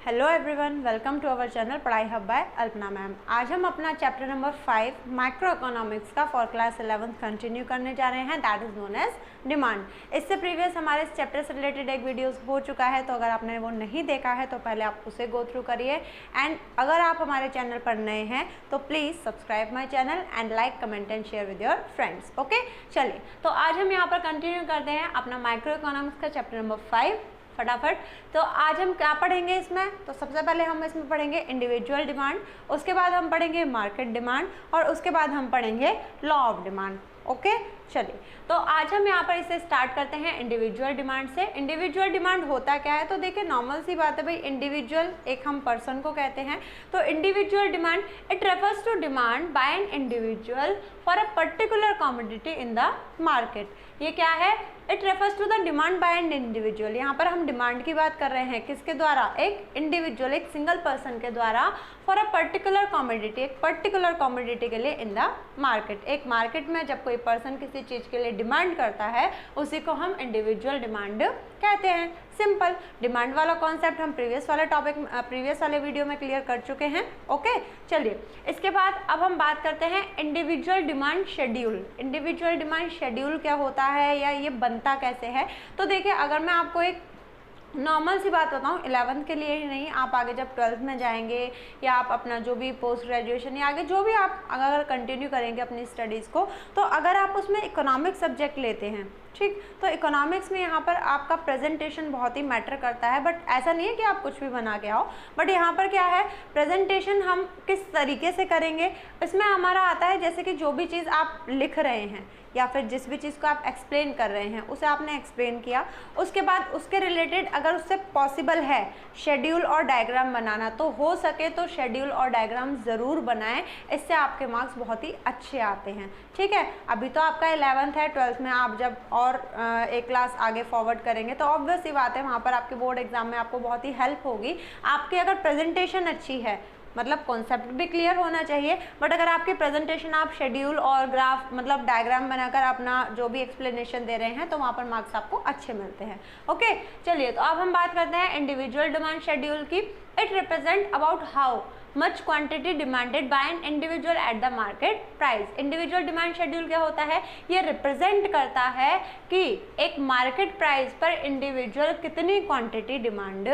Hello everyone, welcome to our channel पढ़ाई hub by Alpana ma'am. आज हम अपना चैप्टर नंबर 5 माइक्रो इकोनॉमिक्स का फॉर क्लास 11th कंटिन्यू करने जा रहे हैं, that is known as demand. इससे प्रीवियस हमारे इस चैप्टर से रिलेटेड एक वीडियोस हो चुका है, तो अगर आपने वो नहीं देखा है तो पहले आप उसे गो थ्रू करिए। एंड अगर आप हमारे चैनल पर नए हैं तो please subscribe my channel and like, comment and share with your friends. Okay, चलिए तो आज हम यहाँ पर कंटिन्यू करते हैं अपना माइक्रो इकोनॉमिक्स का चैप्टर नंबर 5 फटाफट। तो आज हम क्या पढ़ेंगे इसमें, तो सबसे पहले हम इसमें पढ़ेंगे इंडिविजुअल डिमांड, उसके बाद हम पढ़ेंगे मार्केट डिमांड और उसके बाद हम पढ़ेंगे लॉ ऑफ डिमांड। ओके, चलिए तो आज हम यहाँ पर इसे स्टार्ट करते हैं इंडिविजुअल डिमांड से। इंडिविजुअल डिमांड होता क्या है, तो देखिए नॉर्मल सी बात है भाई, इंडिविजुअल एक हम पर्सन को कहते हैं। तो individual demand it refers to demand by an individual for a particular commodity in the market. ये क्या है, it refers to the demand by an individual. यहाँ पर हम डिमांड की बात कर रहे हैं, किसके द्वारा, एक इंडिविजुअल, एक सिंगल पर्सन के द्वारा फॉर अ पर्टिकुलर कमोडिटी, एक पर्टिकुलर कमोडिटी के लिए इन द मार्केट। एक मार्केट में जब कोई पर्सन किसी चीज़ के लिए डिमांड करता है उसी को हम इंडिविजुअल डिमांड कहते हैं। सिंपल डिमांड वाला कॉन्सेप्ट हम प्रीवियस वाले वीडियो में क्लियर कर चुके हैं। ओके, चलिए इसके बाद अब हम बात करते हैं individual demand schedule. Individual demand schedule क्या होता है या ये बनता कैसे है, तो देखिए अगर मैं आपको एक नॉर्मल सी बात बताऊँ, 11th के लिए ही नहीं, आप आगे जब 12th में जाएंगे या आप अपना जो भी पोस्ट ग्रेजुएशन या आगे जो भी आप अगर कंटिन्यू करेंगे अपनी स्टडीज़ को, तो अगर आप उसमें इकोनॉमिक्स सब्जेक्ट लेते हैं, ठीक, तो इकोनॉमिक्स में यहाँ पर आपका प्रेजेंटेशन बहुत ही मैटर करता है। बट ऐसा नहीं है कि आप कुछ भी बना के आओ, बट यहाँ पर क्या है, प्रेजेंटेशन हम किस तरीके से करेंगे इसमें हमारा आता है। जैसे कि जो भी चीज़ आप लिख रहे हैं या फिर जिस भी चीज़ को आप एक्सप्लेन कर रहे हैं उसे आपने एक्सप्लेन किया, उसके बाद उसके रिलेटेड अगर उससे पॉसिबल है शेड्यूल और डायग्राम बनाना, तो हो सके तो शेड्यूल और डायग्राम ज़रूर बनाएं, इससे आपके मार्क्स बहुत ही अच्छे आते हैं। ठीक है, अभी तो आपका 11th है, 12th में आप जब और एक क्लास आगे फॉरवर्ड करेंगे तो ऑब्वियस सी बात है वहाँ पर आपके बोर्ड एग्जाम में आपको बहुत ही हेल्प होगी। आपकी अगर प्रेजेंटेशन अच्छी है, मतलब कॉन्सेप्ट भी क्लियर होना चाहिए, बट अगर आपकी प्रेजेंटेशन आप शेड्यूल और ग्राफ मतलब डायग्राम बनाकर अपना जो भी एक्सप्लेनेशन दे रहे हैं तो वहाँ पर मार्क्स आपको अच्छे मिलते हैं। ओके, चलिए तो अब हम बात करते हैं इंडिविजुअल डिमांड शेड्यूल की। It represent about how much quantity demanded by an individual at the market price. Individual demand schedule क्या होता है, ये रिप्रेजेंट करता है कि एक मार्केट प्राइस पर इंडिविजुअल कितनी क्वांटिटी डिमांड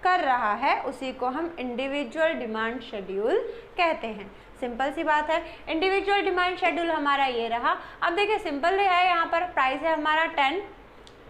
कर रहा है, उसी को हम इंडिविजुअल डिमांड शेड्यूल कहते हैं। सिंपल सी बात है, इंडिविजुअल डिमांड शेड्यूल हमारा ये रहा। अब देखिए सिंपल है, यहाँ पर प्राइस है हमारा 10,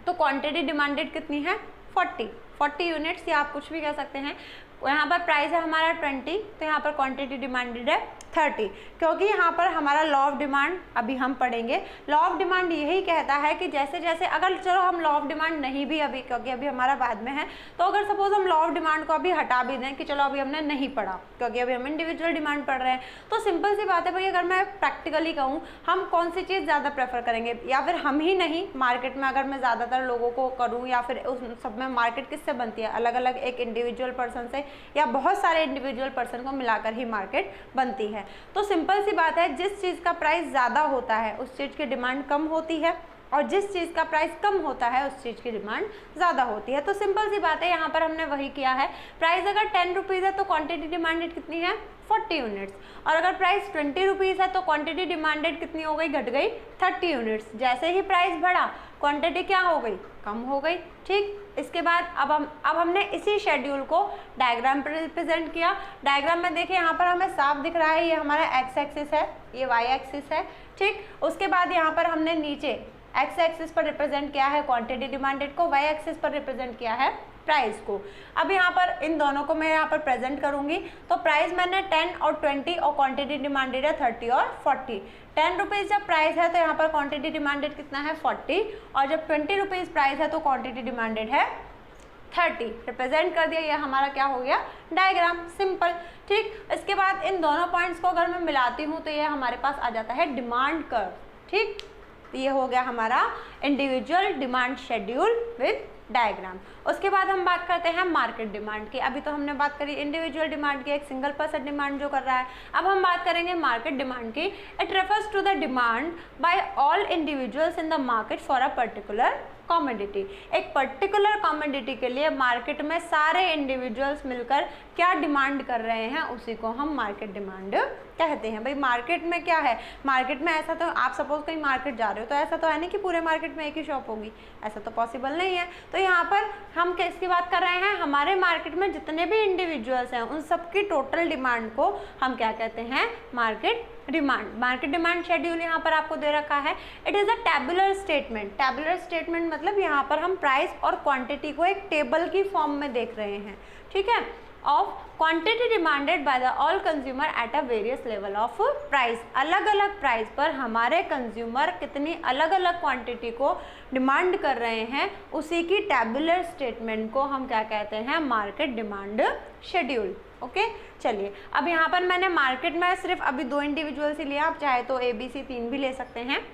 तो क्वांटिटी डिमांडेड कितनी है 40 यूनिट्स, या आप कुछ भी कह सकते हैं। यहाँ पर प्राइस है हमारा 20, तो यहाँ पर क्वांटिटी डिमांडेड है 30, क्योंकि यहाँ पर हमारा लॉ ऑफ डिमांड अभी हम पढ़ेंगे। लॉ ऑफ डिमांड यही कहता है कि जैसे जैसे अगर चलो हम लॉ ऑफ डिमांड नहीं भी अभी, क्योंकि अभी हमारा बाद में है, तो अगर सपोज हम लॉ ऑफ डिमांड को अभी हटा भी दें कि चलो अभी हमने नहीं पढ़ा क्योंकि अभी हम इंडिविजुअल डिमांड पढ़ रहे हैं, तो सिंपल सी बात है भाई, अगर मैं प्रैक्टिकली कहूँ हम कौन सी चीज़ ज़्यादा प्रेफर करेंगे, या फिर हम ही नहीं मार्केट में अगर मैं ज़्यादातर लोगों को करूँ, या फिर उस सब में मार्केट किससे बनती है, अलग अलग एक इंडिविजुअल पर्सन से या बहुत सारे इंडिविजुअल पर्सन को मिलाकर ही मार्केट बनती है। तो सिंपल सी बात है, जिस चीज़ का प्राइस ज़्यादा होता है उस चीज़ की डिमांड कम होती है, और जिस चीज़ का प्राइस कम होता है उस चीज़ की डिमांड ज़्यादा होती है। तो सिंपल सी बात है, यहाँ पर हमने वही किया है। प्राइस अगर 10 रुपीज़ है तो क्वांटिटी डिमांडेड कितनी है 40 यूनिट्स, और अगर प्राइस 20 रुपीज़ है तो क्वांटिटी डिमांडेड कितनी हो गई, घट गई 30 यूनिट्स। जैसे ही प्राइस बढ़ा क्वांटिटी क्या हो गई, कम हो गई। ठीक, इसके बाद अब हमने इसी शेड्यूल को डायग्राम पर रिप्रेजेंट किया। डायग्राम में देखिए यहाँ पर हमें साफ दिख रहा है, ये हमारा एक्स एक्सिस है, ये वाई एक्सिस है। ठीक, उसके बाद यहाँ पर हमने नीचे एक्स एक्सिस पर रिप्रेजेंट किया है क्वांटिटी डिमांडेड को, वाई एक्सिस पर रिप्रेजेंट किया है प्राइस को। अब यहाँ पर इन दोनों को मैं यहाँ पर प्रेजेंट करूँगी, तो प्राइस मैंने 10 और 20 और क्वांटिटी डिमांडेड है 30 और 40। 10 रुपीज़ जब प्राइस है तो यहाँ पर क्वांटिटी डिमांडेड कितना है 40, और जब 20 रुपीज़ प्राइस है तो क्वांटिटी डिमांडेड है 30। रिप्रेजेंट कर दिया, ये हमारा क्या हो गया डायग्राम, सिंपल। ठीक, इसके बाद इन दोनों पॉइंट्स को अगर मैं मिलाती हूँ तो ये हमारे पास आ जाता है डिमांड कर्व। ठीक, तो ये हो गया हमारा individual demand schedule with diagram. उसके बाद हम बात करते हैं मार्केट डिमांड की। अभी तो हमने बात करी इंडिविजुअल डिमांड की, एक सिंगल पर्सन डिमांड जो कर रहा है। अब हम बात करेंगे मार्केट डिमांड की। It refers to the demand by all individuals in the market for a particular commodity. एक पर्टिकुलर कमोडिटी के लिए मार्केट में सारे इंडिविजुअल्स मिलकर क्या डिमांड कर रहे हैं, उसी को हम मार्केट डिमांड कहते हैं। भाई मार्केट में क्या है, मार्केट में ऐसा तो आप सपोज कहीं मार्केट जा रहे हो तो ऐसा तो है नहीं कि पूरे मार्केट में एक ही शॉप होगी, ऐसा तो पॉसिबल नहीं है। तो यहाँ पर हम किसकी बात कर रहे हैं, हमारे मार्केट में जितने भी इंडिविजुअल्स हैं उन सबकी टोटल डिमांड को हम क्या कहते हैं, market demand. Market demand schedule यहाँ पर आपको दे रखा है। It is a tabular statement. Tabular statement मतलब यहाँ पर हम प्राइस और क्वांटिटी को एक टेबल की फॉर्म में देख रहे हैं, ठीक है, of quantity demanded by the all consumer at a various level of price. अलग अलग प्राइस पर हमारे कंज्यूमर कितनी अलग अलग क्वांटिटी को डिमांड कर रहे हैं, उसी की टेबुलर स्टेटमेंट को हम क्या कहते हैं, मार्केट डिमांड शेड्यूल। ओके चलिए, अब यहाँ पर मैंने मार्केट में सिर्फ अभी 2 इंडिविजुअल से लिया, आप चाहे तो ABC 3 भी ले सकते हैं।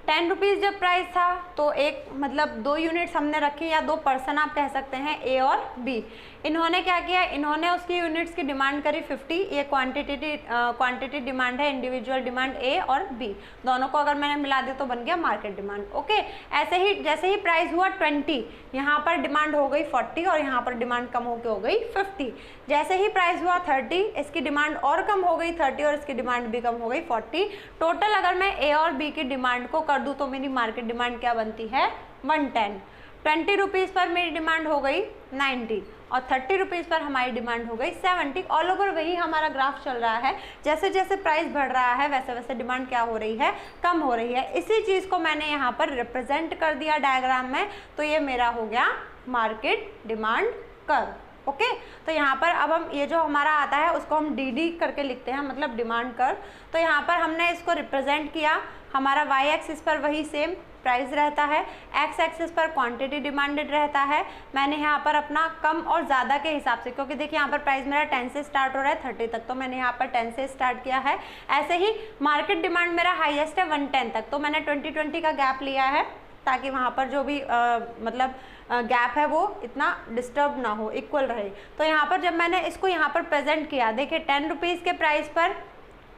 10 रुपीज़ जब प्राइस था तो एक मतलब 2 यूनिट्स हमने रखी, या 2 पर्सन आप कह सकते हैं, A और B। इन्होंने क्या किया, इन्होंने उसकी यूनिट्स की डिमांड करी 50, ये क्वांटिटी डिमांड है, इंडिविजुअल डिमांड A और B, दोनों को अगर मैंने मिला दिया तो बन गया मार्केट डिमांड। ओके, ऐसे ही जैसे ही प्राइस हुआ 20, यहाँ पर डिमांड हो गई 40 और यहाँ पर डिमांड कम होकर हो गई 50। जैसे ही प्राइस हुआ 30, इसकी डिमांड और कम हो गई 30 और इसकी डिमांड भी कम हो गई 40। टोटल अगर मैं A और B की डिमांड को कर दूँ तो मेरी मार्केट डिमांड क्या बनती है, 110। 20 रुपीज़ पर मेरी डिमांड हो गई 90 और 30 रुपीज़ पर हमारी डिमांड हो गई 70। ऑल ओवर वही हमारा ग्राफ चल रहा है, जैसे जैसे प्राइस बढ़ रहा है वैसे वैसे डिमांड क्या हो रही है, कम हो रही है। इसी चीज़ को मैंने यहाँ पर रिप्रेजेंट कर दिया डायग्राम में, तो ये मेरा हो गया मार्केट डिमांड कर्व। ओके, तो यहाँ पर अब हम ये जो हमारा आता है उसको हम DD करके लिखते हैं, मतलब डिमांड कर्व। तो यहाँ पर हमने इसको रिप्रेजेंट किया, हमारा Y एक्सिस पर वही सेम प्राइस रहता है, X एक्सिस पर क्वांटिटी डिमांडेड रहता है। मैंने यहाँ पर अपना कम और ज़्यादा के हिसाब से, क्योंकि देखिए यहाँ पर प्राइस मेरा 10 से स्टार्ट हो रहा है 30 तक, तो मैंने यहाँ पर 10 से स्टार्ट किया है। ऐसे ही मार्केट डिमांड मेरा हाईएस्ट है 110 तक, तो मैंने 20-20 का गैप लिया है ताकि वहाँ पर जो भी मतलब गैप है वो इतना डिस्टर्ब ना हो, इक्वल रहे। तो यहाँ पर जब मैंने इसको यहाँ पर प्रेजेंट किया, देखिए 10 रुपीज़ के प्राइस पर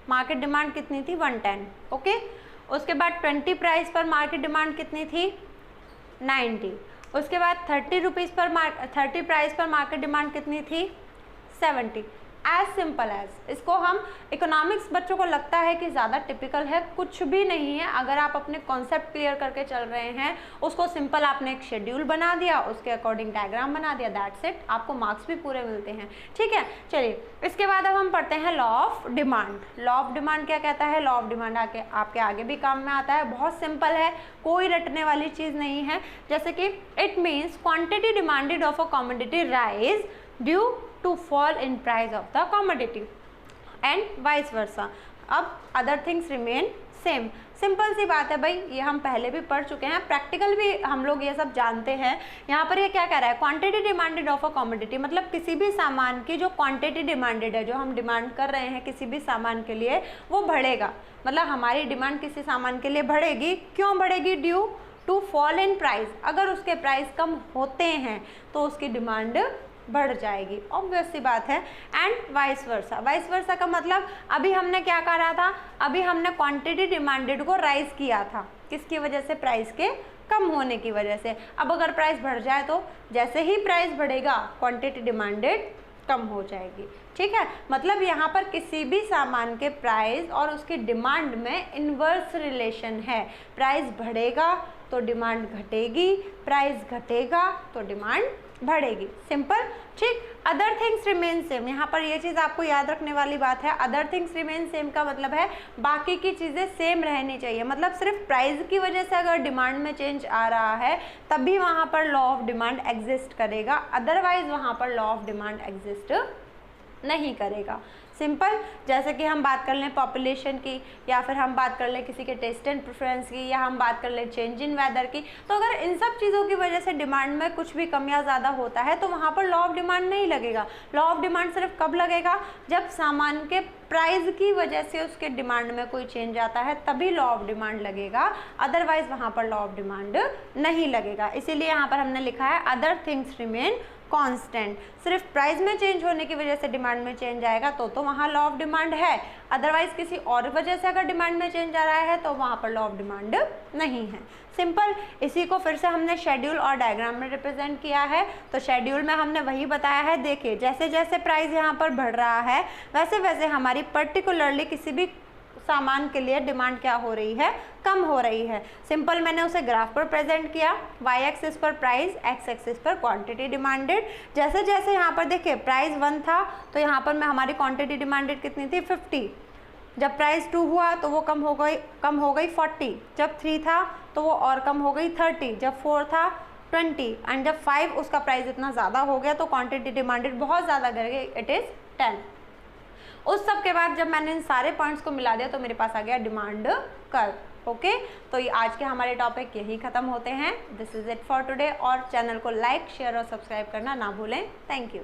मार्केट डिमांड कितनी थी, 110। ओके, उसके बाद 20 प्राइस पर मार्केट डिमांड कितनी थी, 90। उसके बाद 30 रुपीज़ पर 30 प्राइस पर मार्केट डिमांड कितनी थी, 70। As simple as. इसको हम इकोनॉमिक्स बच्चों को लगता है कि ज़्यादा टिपिकल है, कुछ भी नहीं है। अगर आप अपने कॉन्सेप्ट क्लियर करके चल रहे हैं, उसको सिंपल आपने एक शेड्यूल बना दिया, उसके अकॉर्डिंग डायग्राम बना दिया, दैट्स इट, आपको मार्क्स भी पूरे मिलते हैं। ठीक है, चलिए इसके बाद अब हम पढ़ते हैं law of demand. Law of demand क्या कहता है, लॉ ऑफ डिमांड आपके आगे भी काम में आता है, बहुत सिंपल है, कोई रटने वाली चीज़ नहीं है। जैसे कि it means quantity demanded of a commodity rise due to fall in price of the commodity and vice versa. अब other things remain same. Simple सी बात है भाई, ये हम पहले भी पढ़ चुके हैं, प्रैक्टिकल भी हम लोग ये सब जानते हैं। यहाँ पर ये क्या कह रहा है, quantity demanded of a commodity, मतलब किसी भी सामान की जो क्वांटिटी डिमांडेड है, जो हम डिमांड कर रहे हैं किसी भी सामान के लिए, वो बढ़ेगा। मतलब हमारी डिमांड किसी सामान के लिए बढ़ेगी, क्यों बढ़ेगी, due to fall in price. अगर उसके प्राइस कम होते हैं तो उसकी डिमांड बढ़ जाएगी, ऑब्वियस सी बात है। And vice versa. Vice versa का मतलब अभी हमने क्या करा था, अभी हमने क्वांटिटी डिमांडेड को राइज किया था, किसकी वजह से, प्राइस के कम होने की वजह से। अब अगर प्राइस बढ़ जाए तो जैसे ही प्राइस बढ़ेगा क्वांटिटी डिमांडेड कम हो जाएगी। ठीक है, मतलब यहाँ पर किसी भी सामान के प्राइस और उसकी डिमांड में इन्वर्स रिलेशन है। प्राइस बढ़ेगा तो डिमांड घटेगी, प्राइस घटेगा तो डिमांड बढ़ेगी, सिंपल। ठीक, अदर थिंग्स रिमेन सेम। यहाँ पर ये चीज़ आपको याद रखने वाली बात है, अदर थिंग्स रिमेन सेम का मतलब है बाकी की चीज़ें सेम रहनी चाहिए। मतलब सिर्फ प्राइस की वजह से अगर डिमांड में चेंज आ रहा है तभी वहाँ पर लॉ ऑफ डिमांड एग्जिस्ट करेगा, अदरवाइज वहाँ पर लॉ ऑफ डिमांड एग्जिस्ट नहीं करेगा, सिंपल। जैसे कि हम बात कर लें पॉपुलेशन की, या फिर हम बात कर लें किसी के टेस्ट एंड प्रेफरेंस की, या हम बात कर लें चेंज इन वेदर की, तो अगर इन सब चीज़ों की वजह से डिमांड में कुछ भी कम या ज़्यादा होता है तो वहाँ पर लॉ ऑफ डिमांड नहीं लगेगा। लॉ ऑफ डिमांड सिर्फ कब लगेगा, जब सामान के प्राइस की वजह से उसके डिमांड में कोई चेंज आता है तभी लॉ ऑफ डिमांड लगेगा, अदरवाइज वहाँ पर लॉ ऑफ डिमांड नहीं लगेगा। इसीलिए यहाँ पर हमने लिखा है अदर थिंग्स रिमेन कांस्टेंट। सिर्फ प्राइस में चेंज होने की वजह से डिमांड में चेंज आएगा तो वहाँ लॉ ऑफ डिमांड है, अदरवाइज किसी और वजह से अगर डिमांड में चेंज आ रहा है तो वहाँ पर लॉ ऑफ डिमांड नहीं है। सिंपल। इसी को फिर से हमने शेड्यूल और डायग्राम में रिप्रेजेंट किया है। तो शेड्यूल में हमने वही बताया है, देखिए जैसे जैसे प्राइस यहाँ पर बढ़ रहा है वैसे वैसे हमारी पर्टिकुलरली किसी भी सामान के लिए डिमांड क्या हो रही है, कम हो रही है। सिंपल, मैंने उसे ग्राफ पर प्रेजेंट किया, वाई एक्सिस पर प्राइस, एक्स एक्सिस पर क्वांटिटी डिमांडेड। जैसे जैसे यहाँ पर देखिए प्राइस 1 था तो यहाँ पर मैं हमारी क्वांटिटी डिमांडेड कितनी थी, 50। जब प्राइस 2 हुआ तो वो कम हो गई 40। जब 3 था तो वो और कम हो गई 30। जब 4 था 20 एंड जब 5 उसका प्राइस इतना ज़्यादा हो गया तो क्वांटिटी डिमांडेड बहुत ज़्यादा कर गई, इट इज़ 10। उस सब के बाद जब मैंने इन सारे पॉइंट्स को मिला दिया तो मेरे पास आ गया डिमांड कर्व। ओके, तो ये आज के हमारे टॉपिक यही ख़त्म होते हैं। This is it for today. और चैनल को लाइक, शेयर और सब्सक्राइब करना ना भूलें। Thank you.